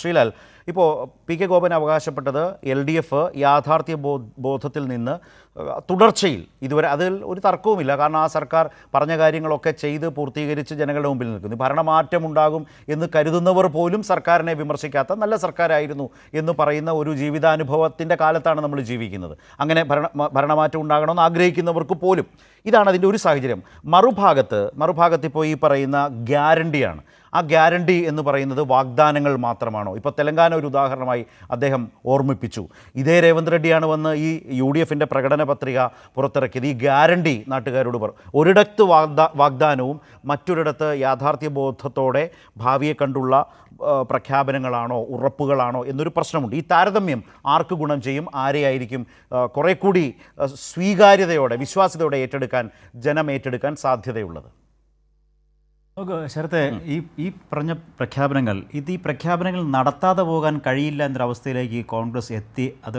ശ്രീലാൽ, ഇപ്പോൾ P K Gopan അവകാശപ്പെട്ടത് LDF യാഥാർത്ഥ്യ ബോധത്തിൽ നിന്ന് തുടർച്ചയിൽ ഇതുവരെ അതിൽ ഒരു തർക്കവുമില്ല. കാരണം ആ സർക്കാർ പറഞ്ഞ കാര്യങ്ങളൊക്കെ ചെയ്ത് പൂർത്തീകരിച്ച് ജനങ്ങളുടെ മുമ്പിൽ നിൽക്കുന്നു. ഭരണമാറ്റം ഉണ്ടാകും എന്ന് കരുതുന്നവർ പോലും സർക്കാരിനെ വിമർശിക്കാത്ത നല്ല സർക്കാരായിരുന്നു എന്ന് പറയുന്ന ഒരു ജീവിതാനുഭവത്തിൻ്റെ കാലത്താണ് നമ്മൾ ജീവിക്കുന്നത്. അങ്ങനെ ഭരണമാറ്റം ഉണ്ടാകണമെന്ന് ആഗ്രഹിക്കുന്നവർക്ക് പോലും ഇതാണ് അതിൻ്റെ ഒരു സാഹചര്യം. മറുഭാഗത്ത് ഇപ്പോൾ ഈ പറയുന്ന ഗ്യാരണ്ടിയാണ്. ആ ഗ്യാരണ്ടി എന്ന് പറയുന്നത് വാഗ്ദാനങ്ങൾ മാത്രമാണോ? ഇപ്പോൾ തെലങ്കാന ഒരു ഉദാഹരണമായി അദ്ദേഹം ഓർമ്മിപ്പിച്ചു. ഇതേ രേവന്ത് റെഡ്ഡിയാണ് വന്ന് ഈ UDFൻ്റെ പ്രകടന പത്രിക പുറത്തിറക്കിയത്. ഈ ഗ്യാരണ്ടി നാട്ടുകാരോട് ഒരിടത്ത് വാഗ്ദാനവും മറ്റൊരിടത്ത് യാഥാർത്ഥ്യബോധത്തോടെ ഭാവിയെ കണ്ടുള്ള പ്രഖ്യാപനങ്ങളാണോ ഉറപ്പുകളാണോ എന്നൊരു പ്രശ്നമുണ്ട്. ഈ താരതമ്യം ആർക്ക് ഗുണം ചെയ്യും? ആരെയായിരിക്കും കുറേ കൂടി സ്വീകാര്യതയോടെ വിശ്വാസ്യതയോടെ ജനം ഏറ്റെടുക്കാൻ സാധ്യതയുള്ളത്? നമുക്ക് ശരത്തെ ഈ പറഞ്ഞ പ്രഖ്യാപനങ്ങൾ ഈ പ്രഖ്യാപനങ്ങൾ നടത്താതെ പോകാൻ കഴിയില്ല എന്നൊരവസ്ഥയിലേക്ക് കോൺഗ്രസ് എത്തി. അത്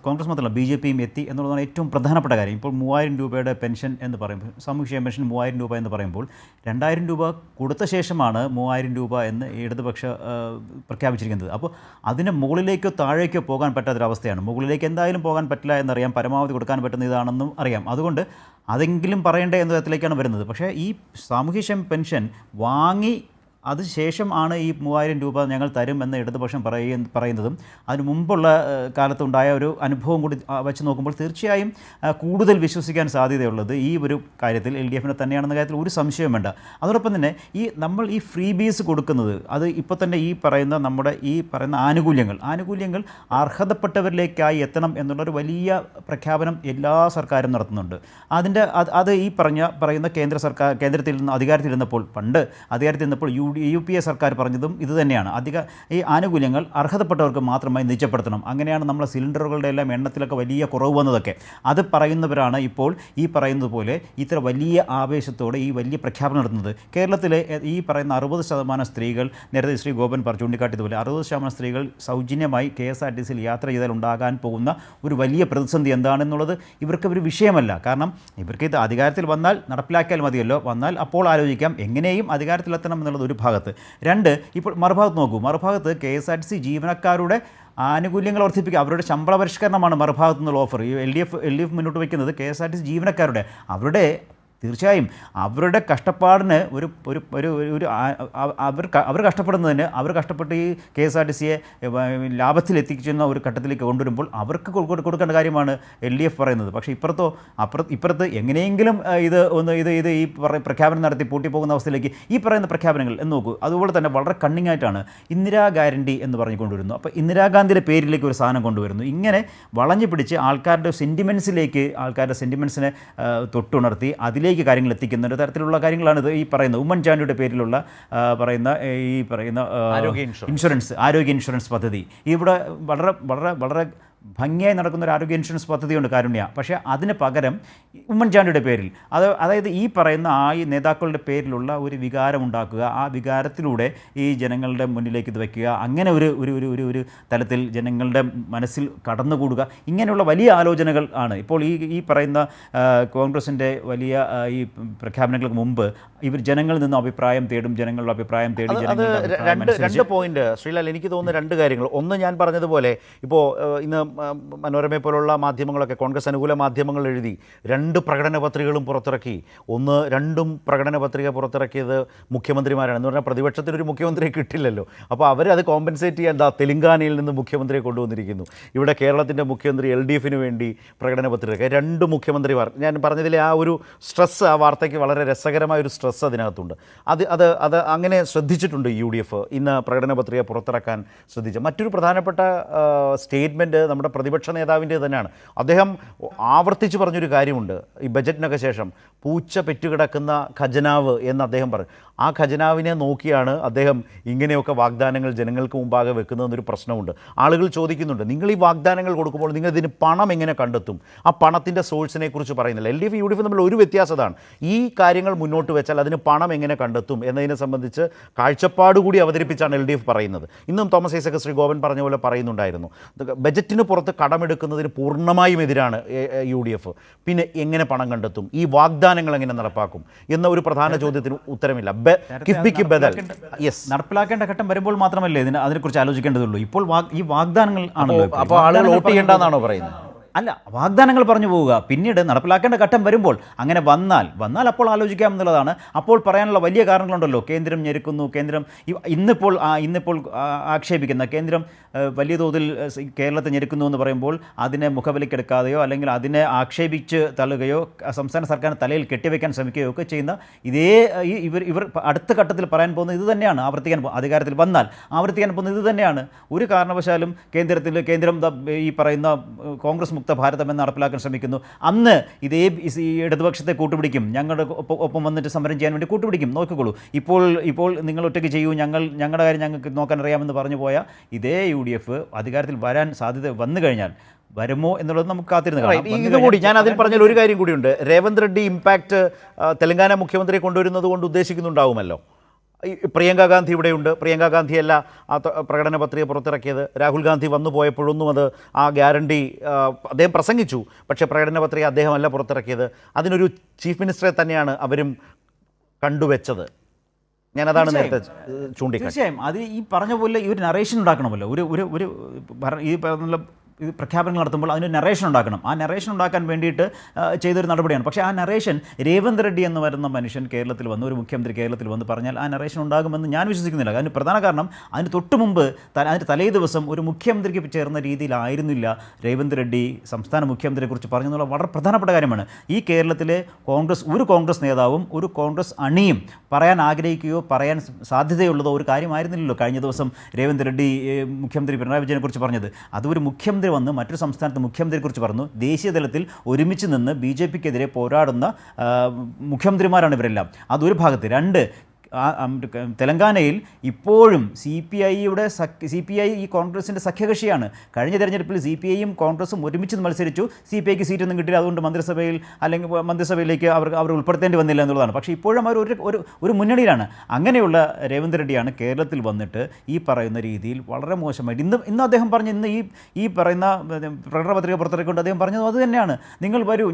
കോൺഗ്രസ് മാത്രമല്ല BJPയും എത്തി എന്നുള്ളതാണ് ഏറ്റവും പ്രധാനപ്പെട്ട കാര്യം. ഇപ്പോൾ 3000 രൂപയുടെ പെൻഷൻ എന്ന് പറയുമ്പോൾ, സാമൂഹ്യ പെൻഷൻ 3000 രൂപ എന്ന് പറയുമ്പോൾ 2000 രൂപ കൊടുത്ത ശേഷമാണ് 3000 രൂപ എന്ന് ഇടതുപക്ഷ പ്രഖ്യാപിച്ചിരിക്കുന്നത്. അപ്പോൾ അതിന് മുകളിലേക്കോ താഴേക്കോ പോകാൻ പറ്റാത്തൊരവസ്ഥയാണ്. മുകളിലേക്ക് എന്തായാലും പോകാൻ പറ്റില്ല എന്നറിയാം, പരമാവധി കൊടുക്കാൻ പറ്റുന്ന ഇതാണെന്നും അറിയാം. അതുകൊണ്ട് അതെങ്കിലും പറയേണ്ട എന്ന തരത്തിലേക്കാണ് വരുന്നത്. പക്ഷേ ഈ സാമൂഹ്യ പെൻഷൻ വാങ്ങി അതിനുശേഷം ആണ് ഈ 3000 രൂപ ഞങ്ങൾ തരും എന്ന് ഇടതുപക്ഷം പറയുന്നതും അതിന് മുമ്പുള്ള കാലത്തുണ്ടായ ഒരു അനുഭവം കൂടി വെച്ച് നോക്കുമ്പോൾ തീർച്ചയായും കൂടുതൽ വിശ്വസിക്കാൻ സാധ്യതയുള്ളത് ഈ ഒരു കാര്യത്തിൽ LDFിനെ തന്നെയാണെന്ന കാര്യത്തിൽ ഒരു സംശയവും വേണ്ട. അതോടൊപ്പം തന്നെ നമ്മൾ ഈ ഫ്രീ ബീസ് കൊടുക്കുന്നത് അത് ഇപ്പോൾ തന്നെ ഈ പറയുന്ന ആനുകൂല്യങ്ങൾ അർഹതപ്പെട്ടവരിലേക്കായി എത്തണം എന്നുള്ളൊരു വലിയ പ്രഖ്യാപനം എല്ലാ സർക്കാരും നടത്തുന്നുണ്ട്. അത് ഈ പറയുന്ന കേന്ദ്രത്തിൽ നിന്ന് അധികാരത്തിൽ നിന്നപ്പോൾ UPA സർക്കാർ പറഞ്ഞതും ഇത് തന്നെയാണ്. ഈ ആനുകൂല്യങ്ങൾ അർഹതപ്പെട്ടവർക്ക് മാത്രമായി നിജപ്പെടുത്തണം. അങ്ങനെയാണ് നമ്മളെ സിലിണ്ടറുകളുടെ എല്ലാം എണ്ണത്തിലൊക്കെ വലിയ കുറവ് വന്നതൊക്കെ. അത് പറയുന്നവരാണ് ഇപ്പോൾ ഈ പറയുന്നത് പോലെ ഇത്ര വലിയ ആവേശത്തോടെ ഈ വലിയ പ്രഖ്യാപനം നടത്തുന്നത്. കേരളത്തിലെ ഈ പറയുന്ന 60% സ്ത്രീകൾ, നേരത്തെ ശ്രീ ഗോപൻ ചൂണ്ടിക്കാട്ടിയതുപോലെ 60% സ്ത്രീകൾ സൗജന്യമായി KSRTCയിൽ യാത്ര ചെയ്താൽ ഉണ്ടാകാൻ പോകുന്ന ഒരു വലിയ പ്രതിസന്ധി എന്താണെന്നുള്ളത് ഇവർക്ക് ഒരു വിഷയമല്ല. കാരണം ഇവർക്ക് ഇത് അധികാരത്തിൽ വന്നാൽ നടപ്പിലാക്കിയാൽ മതിയല്ലോ, വന്നാൽ അപ്പോൾ ആലോചിക്കാം എങ്ങനെയും അധികാരത്തിലെത്തണം എന്നുള്ളത് ഒരു ഭാഗത്ത്. 2, ഇപ്പോൾ മറുഭാഗത്ത് KSRTC ജീവനക്കാരുടെ ആനുകൂല്യങ്ങൾ വർദ്ധിപ്പിക്കുക, അവരുടെ ശമ്പള പരിഷ്കരണമാണ് മറുഭാഗത്തു നിന്നുള്ള ഓഫർ. ഈ LDF മുന്നോട്ട് വയ്ക്കുന്നത് KSRTC ജീവനക്കാരുടെ തീർച്ചയായും അവരുടെ കഷ്ടപ്പാടിന് അവർ കഷ്ടപ്പെടുന്നതിന് അവർ കഷ്ടപ്പെട്ട് ഈ KSRTCയെ ലാഭത്തിലെത്തിക്കുന്ന ഒരു ഘട്ടത്തിലേക്ക് കൊണ്ടുവരുമ്പോൾ അവർക്ക് കൊടുക്കേണ്ട കാര്യമാണ് LDF പറയുന്നത്. പക്ഷേ ഇപ്പുറത്ത് എങ്ങനെയെങ്കിലും ഈ പ്രഖ്യാപനം നടത്തി പൂട്ടിപ്പോകുന്ന അവസ്ഥയിലേക്ക് ഈ പറയുന്ന പ്രഖ്യാപനങ്ങൾ എന്ന് നോക്കൂ. അതുപോലെ തന്നെ വളരെ കണ്ണിങ് ആയിട്ടാണ് ഇന്ദിരാ ഗ്യാരണ്ടി എന്ന് പറഞ്ഞു കൊണ്ടുവരുന്നു. അപ്പോൾ ഇന്ദിരാഗാന്ധിയുടെ പേരിലേക്ക് ഒരു സാധനം കൊണ്ടുവരുന്നു. ഇങ്ങനെ വളഞ്ഞു പിടിച്ച് ആൾക്കാരുടെ സെൻറ്റിമെൻറ്റ്സിനെ തൊട്ടുണർത്തി അതിലേക്ക് കാര്യങ്ങൾ എത്തിക്കുന്ന ഒരു തരത്തിലുള്ള കാര്യങ്ങളാണ് ഈ പറയുന്നത്. ഉമ്മൻചാണ്ടിയുടെ പേരിലുള്ള ആരോഗ്യ ഇൻഷുറൻസ് പദ്ധതി ഇവിടെ വളരെ ഭംഗിയായി നടക്കുന്ന ഒരു ആരോഗ്യ ഇൻഷുറൻസ് പദ്ധതിയുണ്ട്, കാരുണ്യ. പക്ഷേ അതിന് പകരം ഉമ്മൻചാണ്ടിയുടെ പേരിൽ അതായത് ഈ പറയുന്ന ഈ നേതാക്കളുടെ പേരിലുള്ള ഒരു വികാരം ഉണ്ടാക്കുക, ആ വികാരത്തിലൂടെ ഈ ജനങ്ങളുടെ മുന്നിലേക്ക് ഇത് വയ്ക്കുക, അങ്ങനെ ഒരു തലത്തിൽ ജനങ്ങളുടെ മനസ്സിൽ കടന്നുകൂടുക, ഇങ്ങനെയുള്ള വലിയ ആലോചനകൾ ആണ് ഇപ്പോൾ ഈ പറയുന്ന കോൺഗ്രസിൻ്റെ വലിയ ഈ പ്രഖ്യാപനങ്ങൾക്ക് മുമ്പ് ഇവർ ജനങ്ങളിൽ നിന്ന് അഭിപ്രായം തേടി രണ്ട് പോയിന്റ് ശ്രീലാൽ, എനിക്ക് തോന്നുന്ന 2 കാര്യങ്ങൾ. ഒന്ന്, ഞാൻ പറഞ്ഞതുപോലെ ഇപ്പോൾ ഇന്ന് മനോരമയെ പോലുള്ള മാധ്യമങ്ങളൊക്കെ കോൺഗ്രസ് അനുകൂല മാധ്യമങ്ങൾ എഴുതി 2 പ്രകടന പത്രികകളും പുറത്തിറക്കി. 2 പ്രകടന പത്രിക പുറത്തിറക്കിയത് മുഖ്യമന്ത്രിമാരാണ് എന്ന് പറഞ്ഞാൽ പ്രതിപക്ഷത്തിനൊരു മുഖ്യമന്ത്രിയെ കിട്ടില്ലല്ലോ. അപ്പോൾ അവരത് കോമ്പൻസേറ്റ് ചെയ്യാൻ തെലങ്കാനയിൽ നിന്ന് മുഖ്യമന്ത്രിയെ കൊണ്ടുവന്നിരിക്കുന്നു. ഇവിടെ കേരളത്തിൻ്റെ മുഖ്യമന്ത്രി LDFന് വേണ്ടി പ്രകടന പത്രിക 2 മുഖ്യമന്ത്രിമാർ. ഞാൻ പറഞ്ഞതിലെ ആ ഒരു സ്ട്രെസ്സ്, ആ വാർത്തയ്ക്ക് വളരെ രസകരമായൊരു സ്ട്രെസ്സ് അതിനകത്തുണ്ട്. അത് അങ്ങനെ ശ്രദ്ധിച്ചിട്ടുണ്ട് UDF ഇന്ന് പ്രകടന പത്രിക പുറത്തിറക്കാൻ ശ്രദ്ധിച്ചു. മറ്റൊരു പ്രധാനപ്പെട്ട സ്റ്റേറ്റ്മെൻറ്റ് നമ്മുടെ പ്രതിപക്ഷ നേതാവിൻ്റെ തന്നെയാണ്. അദ്ദേഹം ആവർത്തിച്ച് പറഞ്ഞൊരു കാര്യമുണ്ട് ഈ ബജറ്റിനൊക്കെ ശേഷം, പൂച്ച പെറ്റുകിടക്കുന്ന ഖജനാവ് എന്ന് അദ്ദേഹം പറഞ്ഞു. ആ ഖജനാവിനെ നോക്കിയാണ് അദ്ദേഹം ഇങ്ങനെയൊക്കെ വാഗ്ദാനങ്ങൾ ജനങ്ങൾക്ക് മുമ്പാകെ വെക്കുന്നതെന്നൊരു പ്രശ്നമുണ്ട്. ആളുകൾ ചോദിക്കുന്നുണ്ട്, നിങ്ങൾ ഈ വാഗ്ദാനങ്ങൾ കൊടുക്കുമ്പോൾ നിങ്ങൾ ഇതിന് പണം എങ്ങനെ കണ്ടെത്തും? ആ പണത്തിൻ്റെ സോഴ്സിനെ കുറിച്ച് പറയുന്നില്ല. LDF UDF തമ്മിൽ ഒരു വ്യത്യാസതാണ്, ഈ കാര്യങ്ങൾ മുന്നോട്ട് വെച്ചാൽ അതിന് പണം എങ്ങനെ കണ്ടെത്തും എന്നതിനെ സംബന്ധിച്ച് കാഴ്ചപ്പാട് കൂടി അവതരിപ്പിച്ചാണ് LDF പറയുന്നത്. ഇന്നും തോമസ് ഐസക് ശ്രീ ഗോപൻ പറഞ്ഞ പോലെ പറയുന്നുണ്ടായിരുന്നു, ബജറ്റിന് പുറത്ത് കടമെടുക്കുന്നതിന് പൂർണ്ണമായും എതിരാണ് UDF. പിന്നെ എങ്ങനെ പണം കണ്ടെത്തും, ഈ വാഗ്ദാനങ്ങൾ എങ്ങനെ നടപ്പാക്കും എന്ന ഒരു പ്രധാന ചോദ്യത്തിന് ഉത്തരമില്ല. കിഫ്ബിക്ക് ബദൽ നടപ്പിലാക്കേണ്ട ഘട്ടം വരുമ്പോൾ മാത്രമല്ലേ അതിനെക്കുറിച്ച് ആലോചിക്കേണ്ടതുള്ളൂ. ഇപ്പോൾ ഈ വാഗ്ദാനങ്ങൾ ആണല്ലോ. അപ്പോൾ ആളുകൾ വോട്ട് ചെയ്യേണ്ടെന്നാണോ പറയുന്നത്? അല്ല, വാഗ്ദാനങ്ങൾ പറഞ്ഞു പോവുക, പിന്നീട് നടപ്പിലാക്കേണ്ട ഘട്ടം വരുമ്പോൾ അങ്ങനെ വന്നാൽ അപ്പോൾ ആലോചിക്കാം എന്നുള്ളതാണ്. അപ്പോൾ പറയാനുള്ള വലിയ കാരണങ്ങളുണ്ടല്ലോ. കേന്ദ്രം ഞെരുക്കുന്നു, കേന്ദ്രം ഇന്നിപ്പോൾ ആക്ഷേപിക്കുന്ന കേന്ദ്രം വലിയ തോതിൽ കേരളത്തെ ഞെരുക്കുന്നു എന്ന് പറയുമ്പോൾ അതിനെ മുഖവിലക്കെടുക്കാതെയോ അല്ലെങ്കിൽ അതിനെ ആക്ഷേപിച്ച് തള്ളുകയോ സംസ്ഥാന സർക്കാരിന് തലയിൽ കെട്ടിവെക്കാൻ ശ്രമിക്കുകയോ ഒക്കെ ചെയ്യുന്ന ഇവർ അടുത്ത ഘട്ടത്തിൽ പറയാൻ പോകുന്നത് ഇത് തന്നെയാണ്. അധികാരത്തിൽ വന്നാൽ ആവർത്തിക്കാൻ പോകുന്നത് ഇത് തന്നെയാണ്. ഒരു കാരണവശാലും കേന്ദ്രം ഈ പറയുന്ന കോൺഗ്രസ് മുക്ത ഭാരതം എന്ന് നടപ്പിലാക്കാൻ ശ്രമിക്കുന്നു. അന്ന് ഇതേ ഇടതുപക്ഷത്തെ കൂട്ടുപിടിക്കും, ഞങ്ങളുടെ ഒപ്പം വന്നിട്ട് സമരം ചെയ്യാൻ വേണ്ടി കൂട്ടുപിടിക്കും. നോക്കിക്കോളൂ, ഇപ്പോൾ നിങ്ങൾ ഒറ്റയ്ക്ക് ചെയ്യൂ, ഞങ്ങളുടെ കാര്യം ഞങ്ങൾക്ക് നോക്കാൻ അറിയാമെന്ന് പറഞ്ഞു പോയ ഇതേ UDF അധികാരത്തിൽ വരാൻ സാധ്യത വന്നു കഴിഞ്ഞാൽ വരുമോ എന്നുള്ളത് നമുക്ക് കാത്തിരുന്ന് കാണാം. ഇതുകൂടി ഞാൻ അതിൽ പറഞ്ഞാൽ ഒരു കാര്യം കൂടിയുണ്ട്. രേവന്ത് റെഡ്ഡി ഇമ്പാക്റ്റ് തെലങ്കാന മുഖ്യമന്ത്രിയെ കൊണ്ടുവരുന്നത് കൊണ്ട് ഉദ്ദേശിക്കുന്നുണ്ടാവുമല്ലോ. പ്രിയങ്ക ഗാന്ധി ഇവിടെയുണ്ട്. പ്രിയങ്ക ഗാന്ധിയല്ല ആ പ്രകടന പത്രിക പുറത്തിറക്കിയത്. രാഹുൽ ഗാന്ധി വന്നു പോയപ്പോഴൊന്നും ആ ഗ്യാരണ്ടി അദ്ദേഹം പ്രസംഗിച്ചു, പക്ഷേ പ്രകടന പത്രിക അദ്ദേഹമല്ല പുറത്തിറക്കിയത്. അതിനൊരു ചീഫ് മിനിസ്റ്ററെ തന്നെയാണ് അവരും കണ്ടുവച്ചത്. ഞാനതാണ് നേരത്തെ ചൂണ്ടിക്കാട്ടി. തീർച്ചയായും അത് ഈ പറഞ്ഞ പോലെ ഈ ഒരു നറേഷൻ ഉണ്ടാക്കണമല്ലോ. ഈ ഇത് പ്രഖ്യാപനങ്ങൾ നടത്തുമ്പോൾ അതിന് നറേഷൻ ഉണ്ടാക്കണം. ആ നറേഷൻ ഉണ്ടാക്കാൻ വേണ്ടിയിട്ട് ചെയ്തൊരു നടപടിയാണ്. പക്ഷേ ആ നറേഷൻ രേവന്ത് റെഡ്ഡി എന്ന് വരുന്ന മനുഷ്യൻ കേരളത്തിൽ വന്ന്, ഒരു മുഖ്യമന്ത്രി കേരളത്തിൽ വന്ന് പറഞ്ഞാൽ ആ നറേഷൻ ഉണ്ടാകുമെന്ന് ഞാൻ വിശ്വസിക്കുന്നില്ല. അതിന് പ്രധാന കാരണം അതിന് തൊട്ട് മുമ്പ് അതിന് തലേ ദിവസം ഒരു മുഖ്യമന്ത്രിക്ക് ചേർന്ന രീതിയിലായിരുന്നില്ല രേവന്ത് റെഡ്ഡി സംസ്ഥാന മുഖ്യമന്ത്രിയെക്കുറിച്ച് പറഞ്ഞെന്നുള്ള വളരെ പ്രധാനപ്പെട്ട കാര്യമാണ്. ഈ കേരളത്തിലെ ഒരു കോൺഗ്രസ് നേതാവും ഒരു കോൺഗ്രസ് അണിയും പറയാൻ ആഗ്രഹിക്കുകയോ പറയാൻ സാധ്യതയുള്ളതോ ഒരു കാര്യമായിരുന്നില്ലല്ലോ കഴിഞ്ഞ ദിവസം രേവന്ത് റെഡ്ഡി മുഖ്യമന്ത്രി പിണറായി വിജയനെക്കുറിച്ച് പറഞ്ഞത്. അതൊരു മുഖ്യമന്ത്രി വന്ന് മറ്റൊരു സംസ്ഥാനത്ത് മുഖ്യമന്ത്രിയെക്കുറിച്ച് പറഞ്ഞു. ദേശീയ തലത്തിൽ ഒരുമിച്ച് നിന്ന് BJPക്കെതിരെ പോരാടുന്ന മുഖ്യമന്ത്രിമാരാണ് ഇവരെല്ലാം. അതൊരു ഭാഗത്ത്. രണ്ട്, തെലങ്കാനയിൽ ഇപ്പോഴും CPI ഈ കോൺഗ്രസിൻ്റെ സഖ്യകക്ഷിയാണ്. കഴിഞ്ഞ തെരഞ്ഞെടുപ്പിൽ CPIയും കോൺഗ്രസും ഒരുമിച്ച് മത്സരിച്ചു. CPIക്ക് സീറ്റൊന്നും കിട്ടില്ല, അതുകൊണ്ട് മന്ത്രിസഭയിലേക്ക് അവർ ഉൾപ്പെടുത്തേണ്ടി വന്നില്ല എന്നുള്ളതാണ്. പക്ഷേ ഇപ്പോഴും അവർ ഒരു മുന്നണിയിലാണ്. അങ്ങനെയുള്ള രേവന്ത് റെഡ്ഡിയാണ് കേരളത്തിൽ വന്നിട്ട് ഈ പറയുന്ന രീതിയിൽ വളരെ മോശമായിട്ട് ഇന്ന് അദ്ദേഹം പറഞ്ഞു, ഈ പറയുന്ന പ്രകടന പത്രിക പുറത്തിറക്കിക്കൊണ്ട് അദ്ദേഹം പറഞ്ഞത് അത് തന്നെയാണ്. നിങ്ങൾ വരൂ,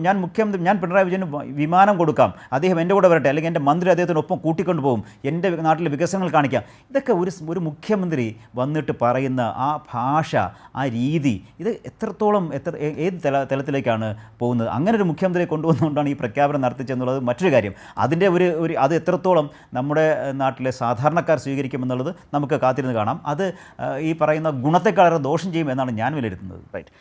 ഞാൻ പിണറായി വിജയന് വിമാനം കൊടുക്കാം, അദ്ദേഹം എൻ്റെ കൂടെ വരട്ടെ, അല്ലെങ്കിൽ എൻ്റെ മന്ത്രി അദ്ദേഹത്തിനൊപ്പം കൂട്ടിക്കൊണ്ട് പോകും, എൻ്റെ നാട്ടിലെ വികസനങ്ങൾ കാണിക്കാം. ഇതൊക്കെ ഒരു മുഖ്യമന്ത്രി വന്നിട്ട് പറയുന്ന ആ ഭാഷ, ആ രീതി, ഇത് ഏത് തലത്തിലേക്കാണ് പോകുന്നത്? അങ്ങനെ ഒരു മുഖ്യമന്ത്രിയെ കൊണ്ടുവന്നുകൊണ്ടാണ് ഈ പ്രഖ്യാപനം നടത്തിച്ചെന്നുള്ളത് മറ്റൊരു കാര്യം. അതിൻ്റെ അത് എത്രത്തോളം നമ്മുടെ നാട്ടിലെ സാധാരണക്കാർ സ്വീകരിക്കുമെന്നുള്ളത് നമുക്ക് കാത്തിരുന്ന് കാണാം. അത് ഈ പറയുന്ന ഗുണത്തെക്കാളേറെ ദോഷം ചെയ്യും എന്നാണ് ഞാൻ വിലയിരുത്തുന്നത്. റൈറ്റ്.